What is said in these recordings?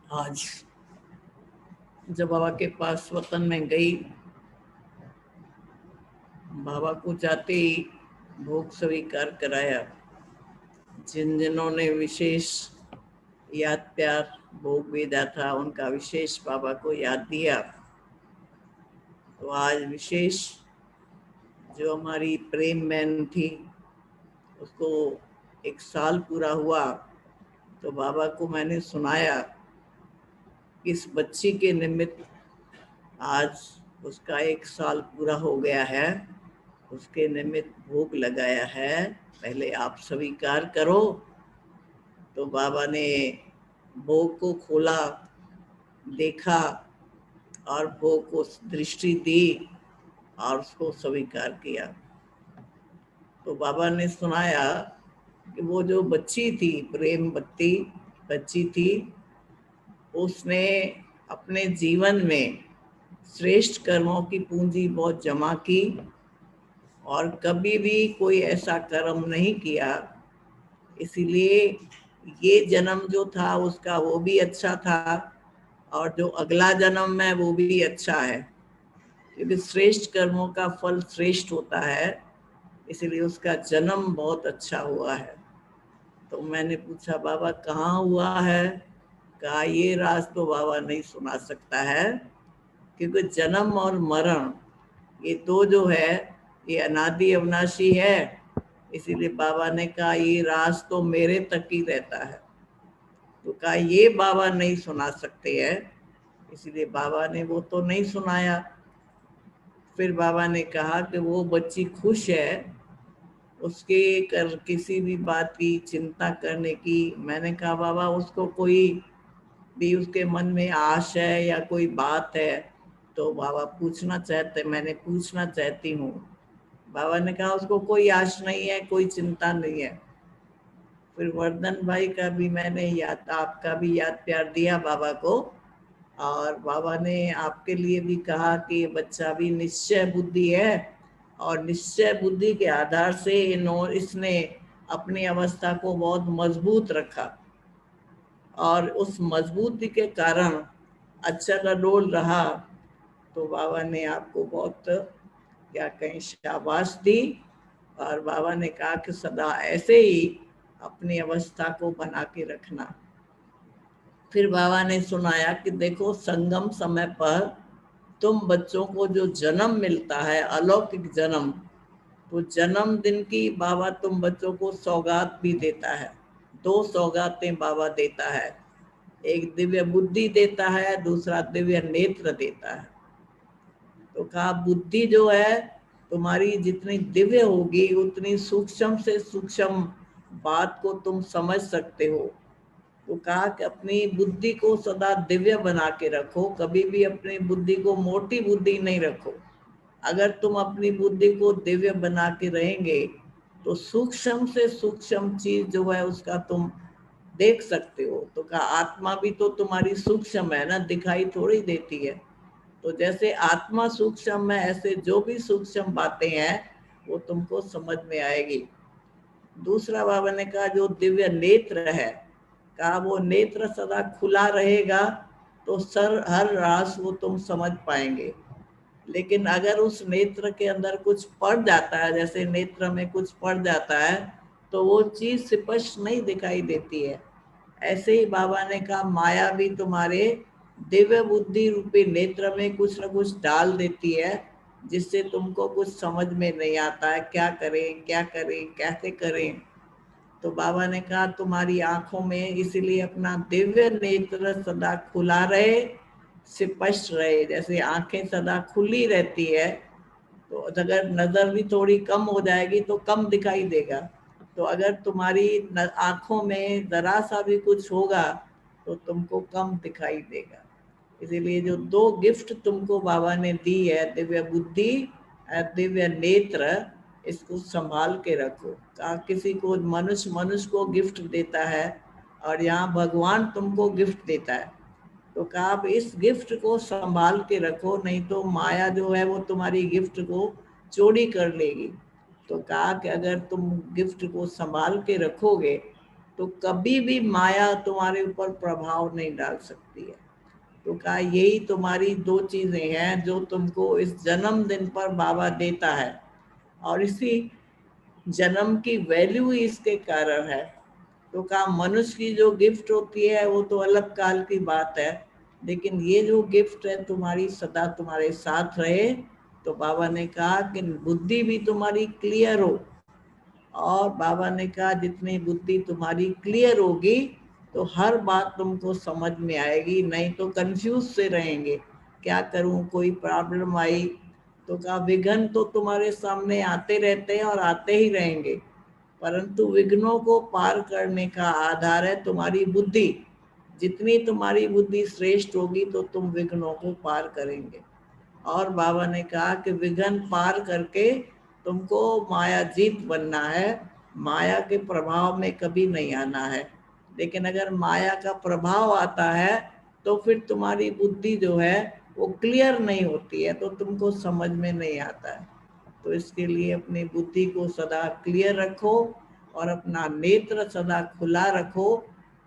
आज जब बाबा के पास वतन में गई, बाबा को जाते ही भोग स्वीकार कराया। जिन जिन्होंने विशेष याद प्यार भोग भेजा था, उनका विशेष बाबा को याद दिया। तो आज विशेष जो हमारी प्रेम बहन थी, उसको 1 साल पूरा हुआ। तो बाबा को मैंने सुनाया, इस बच्ची के निमित्त आज उसका 1 साल पूरा हो गया है, उसके निमित्त भोग लगाया है, पहले आप स्वीकार करो। तो बाबा ने भोग को खोला, देखा और भोग को दृष्टि दी और उसको स्वीकार किया। तो बाबा ने सुनाया कि वो जो बच्ची थी, प्रेम बत्ती बच्ची थी, उसने अपने जीवन में श्रेष्ठ कर्मों की पूंजी बहुत जमा की और कभी भी कोई ऐसा कर्म नहीं किया। इसीलिए ये जन्म जो था उसका वो भी अच्छा था और जो अगला जन्म है वो भी अच्छा है, क्योंकि श्रेष्ठ कर्मों का फल श्रेष्ठ होता है, इसीलिए उसका जन्म बहुत अच्छा हुआ है। तो मैंने पूछा, बाबा कहाँ हुआ है? कहा ये राज तो बाबा नहीं सुना सकता है, क्योंकि जन्म और मरण ये दो जो है ये अनादि अविनाशी है। इसीलिए बाबा ने कहा ये राज तो मेरे तक ही रहता है। तो कहा ये बाबा नहीं सुना सकते हैं, इसलिए बाबा ने वो तो नहीं सुनाया। फिर बाबा ने कहा कि वो बच्ची खुश है, उसके कर किसी भी बात की चिंता करने की। मैंने कहा बाबा उसको कोई भी उसके मन में आश है या कोई बात है तो बाबा पूछना चाहते, मैंने पूछना चाहती हूँ। बाबा ने कहा उसको कोई आश नहीं है, कोई चिंता नहीं है। फिर वर्धन भाई का भी मैंने याद, आपका भी याद प्यार दिया बाबा को, और बाबा ने आपके लिए भी कहा कि ये बच्चा भी निश्चय बुद्धि है और निश्चय बुद्धि के आधार से इसने अपनी अवस्था को बहुत मजबूत रखा और उस मजबूती के कारण अच्छा का रोल रहा। तो बाबा ने आपको बहुत क्या कहें शाबाश दी और बाबा ने कहा कि सदा ऐसे ही अपनी अवस्था को बना के रखना। फिर बाबा ने सुनाया कि देखो संगम समय पर तुम बच्चों को जो जन्म मिलता है, अलौकिक जन्म, तो जन्मदिन की बाबा तुम बच्चों को सौगात भी देता है। 2 सौगातें बाबा देता है, एक दिव्य बुद्धि देता है, दूसरा दिव्य नेत्र देता है। तो कहा बुद्धि जो है तुम्हारी जितनी दिव्य होगी उतनी सूक्ष्म से सूक्ष्म बात को तुम समझ सकते हो। तो कहा कि अपनी बुद्धि को सदा दिव्य बना के रखो, कभी भी अपनी बुद्धि को मोटी बुद्धि नहीं रखो। अगर तुम अपनी बुद्धि को दिव्य बना के रहेंगे तो सूक्ष्म से सूक्ष्म चीज जो है उसका तुम देख सकते हो। तो कहा आत्मा भी तो तुम्हारी सूक्ष्म है ना, दिखाई थोड़ी देती है। तो जैसे आत्मा सूक्ष्म है, ऐसे जो भी सूक्ष्म बातें हैं वो तुमको समझ में आएगी। दूसरा बाबा ने कहा जो दिव्य नेत्र है, कहा वो नेत्र सदा खुला रहेगा तो हर रास वो तुम समझ पाएंगे। लेकिन अगर उस नेत्र के अंदर कुछ पड़ जाता है, जैसे नेत्र में कुछ पड़ जाता है, तो वो चीज स्पष्ट नहीं दिखाई देती है। ऐसे ही बाबा ने कहा माया भी तुम्हारे दिव्य बुद्धि रूपी नेत्र में कुछ न कुछ डाल देती है, जिससे तुमको कुछ समझ में नहीं आता है क्या करें क्या करें कैसे करें। तो बाबा ने कहा तुम्हारी आंखों में इसीलिए अपना दिव्य नेत्र सदा खुला रहे, स्पष्ट रहे। जैसे आंखें सदा खुली रहती है, तो अगर नजर भी थोड़ी कम हो जाएगी तो कम दिखाई देगा। तो अगर तुम्हारी आंखों में जरा सा भी कुछ होगा तो तुमको कम दिखाई देगा। इसीलिए जो 2 गिफ्ट तुमको बाबा ने दी है, दिव्य बुद्धि और दिव्य नेत्र, इसको संभाल के रखो। कहा किसी को मनुष्य को गिफ्ट देता है और यहाँ भगवान तुमको गिफ्ट देता है। तो कहा अब इस गिफ्ट को संभाल के रखो, नहीं तो माया जो है वो तुम्हारी गिफ्ट को चोरी कर लेगी। तो कहा कि अगर तुम गिफ्ट को संभाल के रखोगे तो कभी भी माया तुम्हारे ऊपर प्रभाव नहीं डाल सकती है। तो कहा यही तुम्हारी दो चीजें हैं जो तुमको इस जन्मदिन पर बाबा देता है, और इसी जन्म की वैल्यू ही इसके कारण है। तो कहा मनुष्य की जो गिफ्ट होती है वो तो अलग काल की बात है, लेकिन ये जो गिफ्ट है तुम्हारी सदा तुम्हारे साथ रहे। तो बाबा ने कहा कि बुद्धि भी तुम्हारी क्लियर हो, और बाबा ने कहा जितनी बुद्धि तुम्हारी क्लियर होगी तो हर बात तुमको समझ में आएगी, नहीं तो कंफ्यूज से रहेंगे, क्या करूं, कोई प्रॉब्लम आई। तो कहा विघ्न तो तुम्हारे सामने आते रहते हैं और आते ही रहेंगे, परंतु विघ्नों को पार करने का आधार है तुम्हारी बुद्धि। जितनी तुम्हारी बुद्धि श्रेष्ठ होगी तो तुम विघ्नों को पार करेंगे। और बाबा ने कहा कि विघ्न पार करके तुमको माया जीत बनना है, माया के प्रभाव में कभी नहीं आना है। लेकिन अगर माया का प्रभाव आता है तो फिर तुम्हारी बुद्धि जो है वो क्लियर नहीं होती है, तो तुमको समझ में नहीं आता है। तो इसके लिए अपनी बुद्धि को सदा क्लियर रखो और अपना नेत्र सदा खुला रखो,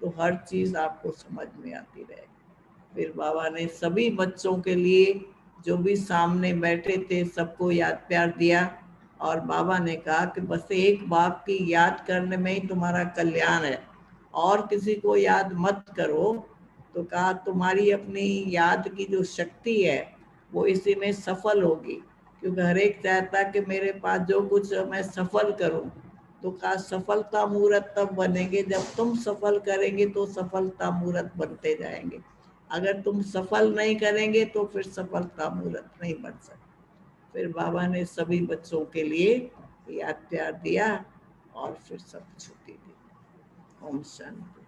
तो हर चीज आपको समझ में आती रहेगी। फिर बाबा ने सभी बच्चों के लिए जो भी सामने बैठे थे सबको याद प्यार दिया, और बाबा ने कहा कि बस एक बाप की याद करने में ही तुम्हारा कल्याण है, और किसी को याद मत करो। तो कहा तुम्हारी अपनी याद की जो शक्ति है वो इसी में सफल होगी, क्योंकि हर एक चाहता है कि मेरे पास जो कुछ मैं सफल करूं। तो कहा सफलता मूर्त तब बनेंगे जब तुम सफल करेंगे तो सफलता मूर्त बनते जाएंगे। अगर तुम सफल नहीं करेंगे तो फिर सफलता मूर्त नहीं बन सकती। फिर बाबा ने सभी बच्चों के लिए याद प्यार दिया और फिर सब छुट्टी दी। ओम शांति।